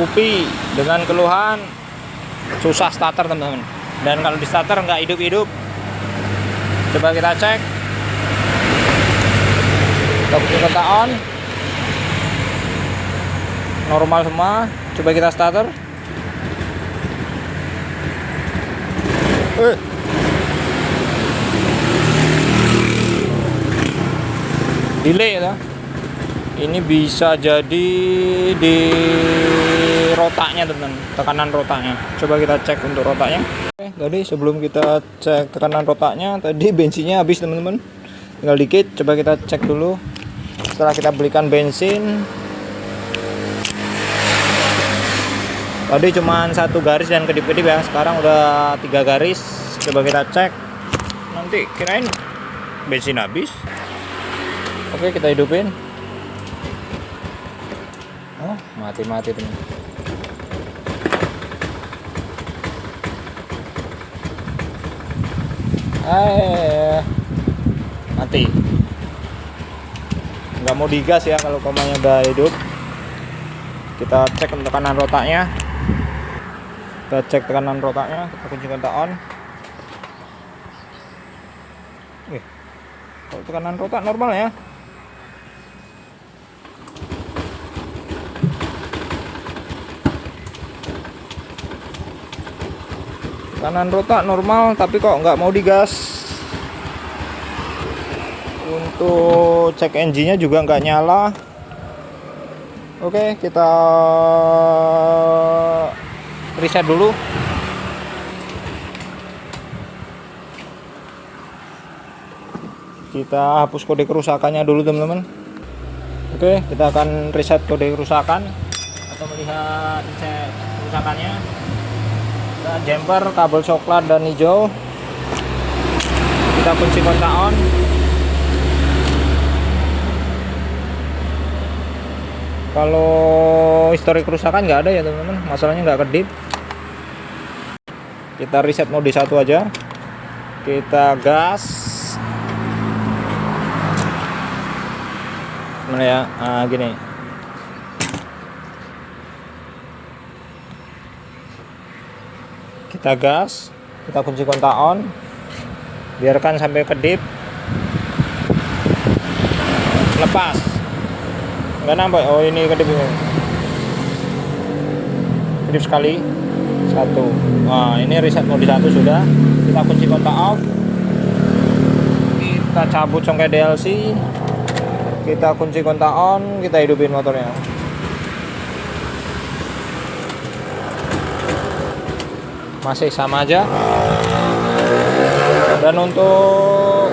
Scoopy dengan keluhan susah starter teman-teman, dan kalau di starter nggak hidup-hidup. Coba kita cek, kita on, normal semua. Coba kita starter, delay ya. Ini bisa jadi di rotaknya teman, tekanan rotaknya. Coba kita cek untuk rotaknya. Oke, tadi sebelum kita cek tekanan rotaknya, tadi bensinnya habis teman-teman, tinggal dikit. Coba kita cek dulu. Setelah kita belikan bensin, tadi cuma 1 garis dan kedip-kedip ya, sekarang udah 3 garis. Coba kita cek, nanti kirain bensin habis. Oke, kita hidupin. Oh, mati teman. Mati. Nggak mau digas ya kalau komanya udah hidup. Kita cek tekanan rotaknya. Kita cek tekanan rotaknya. Kita kunci kontak on. Kalau tekanan rotak normal ya. Tekanan rotak normal, tapi kok nggak mau digas. Untuk cek engine-nya juga nggak nyala. Oke, kita reset dulu. Kita hapus kode kerusakannya dulu teman-teman. Oke, kita akan reset kode kerusakan atau melihat cek kerusakannya. Kita jumper, kabel coklat dan hijau. Kita kunci kontak on. Kalau histori kerusakan nggak ada ya teman-teman, masalahnya nggak kedip. Kita reset mode 1 aja. Kita gas. Mana ya? Gini. Kita gas, kita kunci kontak on, biarkan sampai kedip, lepas, nggak nampak. Oh, ini kedip ini, kedip sekali, 1. Nah, ini reset mode 1 sudah. Kita kunci kontak off, kita cabut congkak DLC, kita kunci kontak on, kita hidupin motornya. Masih sama aja. Dan untuk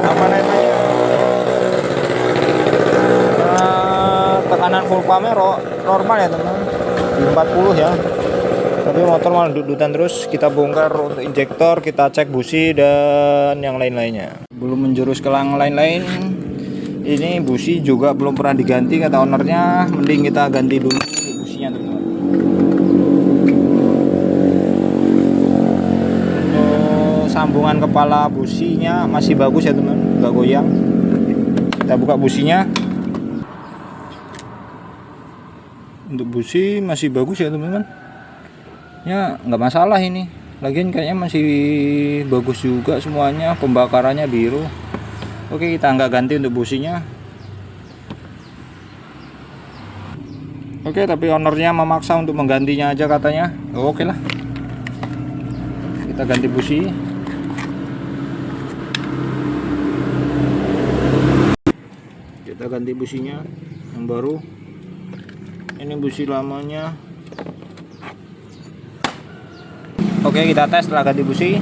apa namanya, tekanan full pumpnya normal ya teman, 40 ya. Tapi motor malah dudutan terus. Kita bongkar untuk injektor, kita cek busi dan yang lain-lainnya. Belum menjurus ke yang lain-lain. Ini busi juga belum pernah diganti kata ownernya, mending kita ganti dulu businya teman. Sambungan kepala businya masih bagus ya teman, nggak goyang. Kita buka businya. Untuk busi masih bagus ya teman-teman, ya nggak masalah ini. Lagian kayaknya masih bagus juga semuanya, pembakarannya biru. Oke, kita nggak ganti untuk businya. Oke, tapi ownernya memaksa untuk menggantinya aja katanya. Oke lah, kita ganti busi. Kita ganti businya yang baru. Ini busi lamanya. Oke, kita tes setelah ganti busi.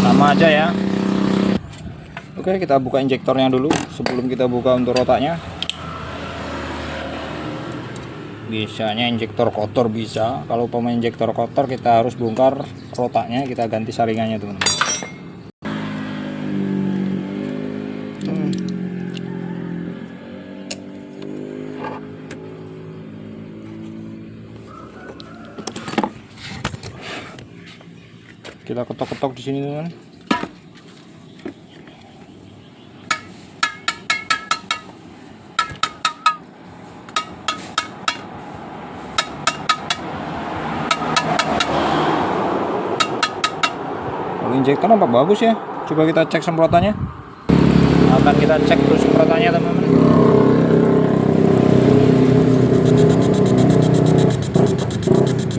Sama aja ya. Oke, kita buka injektornya dulu sebelum kita buka untuk rotaknya. Bisanya injektor kotor bisa. Kalau pemain injektor kotor, kita harus bongkar rotaknya, kita ganti saringannya teman-teman. Kita ketok-ketok di sini teman. injektor apa bagus ya. Coba kita cek semprotannya. Akan kita cek terus semprotannya teman-teman.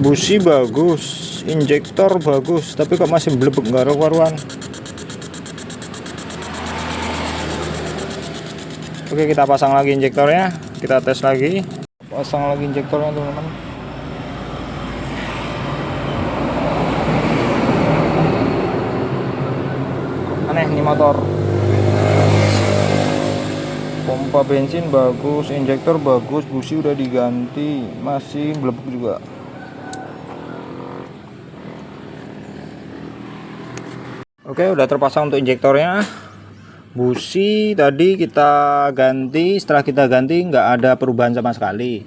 Busi bagus, injektor bagus, tapi kok masih blebek nggak karuan. Oke, kita pasang lagi injektornya, kita tes lagi. Pasang lagi injektornya teman-teman. Aneh nih motor. Pompa bensin bagus, injektor bagus, busi udah diganti, masih blebek juga. Oke, udah terpasang untuk injektornya. Busi tadi kita ganti, setelah kita ganti nggak ada perubahan sama sekali.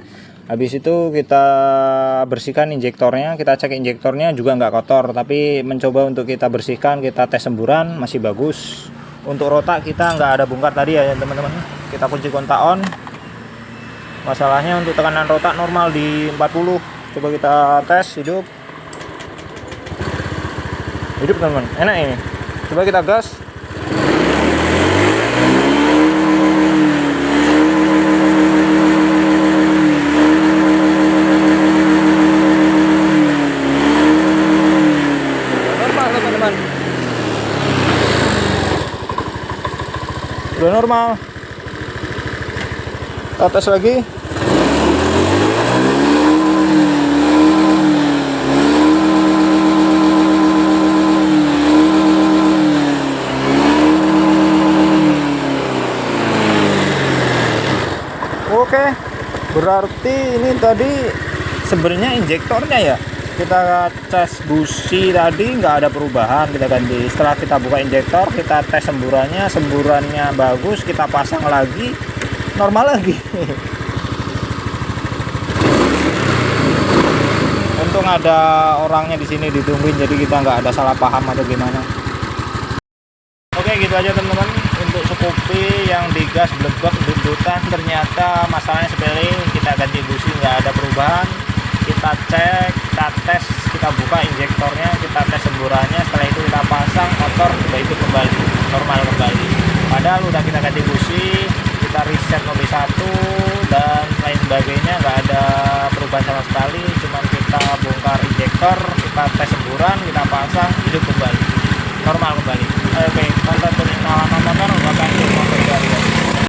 Habis itu kita bersihkan injektornya, kita cek injektornya juga nggak kotor, tapi mencoba untuk kita bersihkan, kita tes semburan masih bagus. Untuk rotak kita nggak ada bongkar tadi ya teman-teman. Kita kunci kontak on. Masalahnya untuk tekanan rotak normal di 40. Coba kita tes hidup. Hidup teman-teman, enak ini. Coba kita gas. Udah normal. Kita tes lagi. Oke, berarti ini tadi sebenarnya injektornya ya. Kita tes busi tadi nggak ada perubahan, kita ganti. Setelah kita buka injektor, kita tes semburannya bagus, kita pasang lagi, normal lagi. Untung ada orangnya di sini ditungguin, jadi kita nggak ada salah paham atau gimana. Oke, gitu aja teman-teman untuk Scoopy yang digas blebek buntutan. Ternyata masalahnya sepele, kita ganti busi nggak ada perubahan. Kita cek, kita tes, kita buka injektornya, kita tes semburannya, setelah itu kita pasang, motor sudah hidup kembali, normal kembali. Padahal udah kita ganti busi, kita reset mobil 1 dan lain sebagainya, nggak ada perubahan sama sekali. Cuman kita bongkar injektor, kita tes semburan, kita pasang, hidup kembali, normal kembali. Oke, konten